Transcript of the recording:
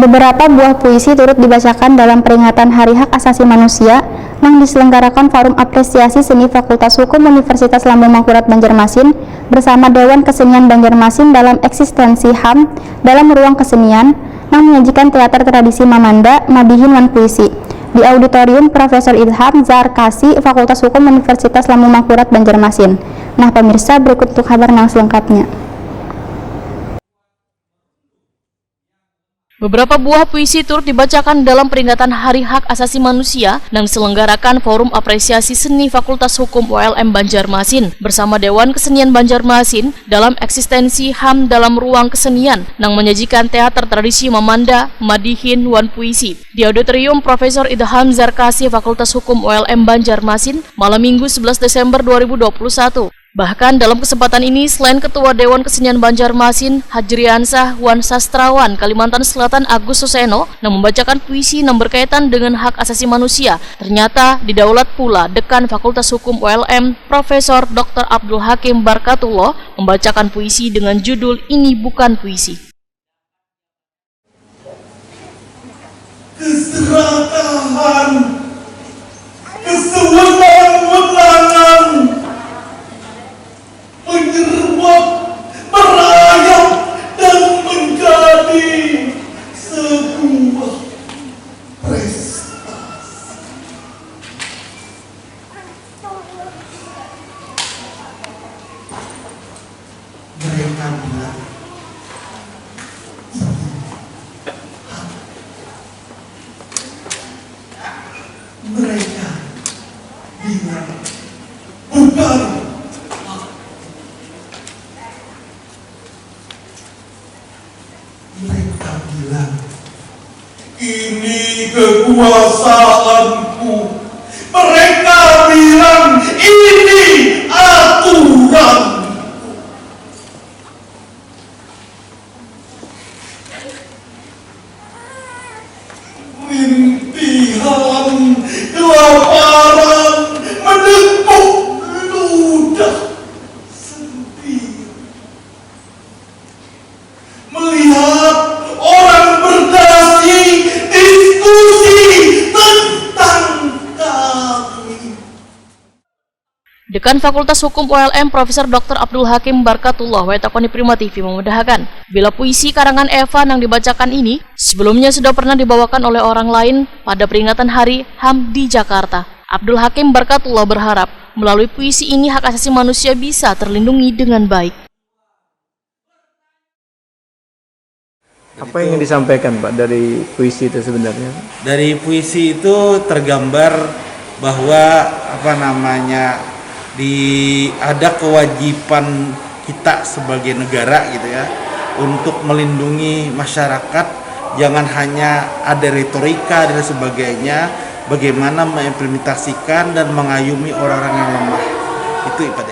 Beberapa buah puisi turut dibacakan dalam peringatan Hari Hak Asasi Manusia yang diselenggarakan Forum Apresiasi Seni Fakultas Hukum Universitas Lambung Mangkurat Banjarmasin bersama Dewan Kesenian Banjarmasin dalam eksistensi HAM dalam ruang kesenian yang menyajikan teater tradisi Mamanda, Madihin Wan Puisi di Auditorium Profesor Ilham Zarkasi Fakultas Hukum Universitas Lambung Mangkurat Banjarmasin. Nah pemirsa, berikut untuk kabar yang selengkapnya. Beberapa buah puisi turut dibacakan dalam peringatan Hari Hak Asasi Manusia yang diselenggarakan Forum Apresiasi Seni Fakultas Hukum ULM Banjarmasin bersama Dewan Kesenian Banjarmasin dalam eksistensi HAM dalam ruang kesenian yang menyajikan teater tradisi Mamanda, Madihin Wan Puisi di Auditorium Profesor Ilham Zarkasi Fakultas Hukum ULM Banjarmasin malam Minggu 11 Desember 2021. Bahkan dalam kesempatan ini, selain Ketua Dewan Kesenian Banjarmasin, Hajriansah Wan Sastrawan Kalimantan Selatan Agus Suseno yang membacakan puisi yang berkaitan dengan hak asasi manusia, ternyata didaulat pula Dekan Fakultas Hukum ULM, Profesor Dr. Abdul Hakim Barkatullah membacakan puisi dengan judul Ini Bukan Puisi. Keserakahan, kesewenang-wenangan, menyerwak, merayap, dan menjadi sebuah prestasi. Mereka bilang, mereka bilang, bukan. Mereka bilang, ini kekuasaanku. Mereka bilang, ini aturan. Rintihan, kelaparan, menekuk ludah sendiri. Melihat orang berdasi diskusi tentang kami. Dekan Fakultas Hukum ULM Profesor Dr. Abdul Hakim Barkatullah Wetakoni Prima TV memudahkan bila puisi karangan Eva yang dibacakan ini sebelumnya sudah pernah dibawakan oleh orang lain pada peringatan Hari HAM di Jakarta. Abdul Hakim Barkatullah berharap melalui puisi ini hak asasi manusia bisa terlindungi dengan baik. Apa yang ingin disampaikan Pak dari puisi itu sebenarnya? Dari puisi itu tergambar bahwa ada kewajiban kita sebagai negara gitu ya untuk melindungi masyarakat, jangan hanya ada retorika dan sebagainya, bagaimana mengimplementasikan dan mengayomi orang-orang yang lemah. Itu pada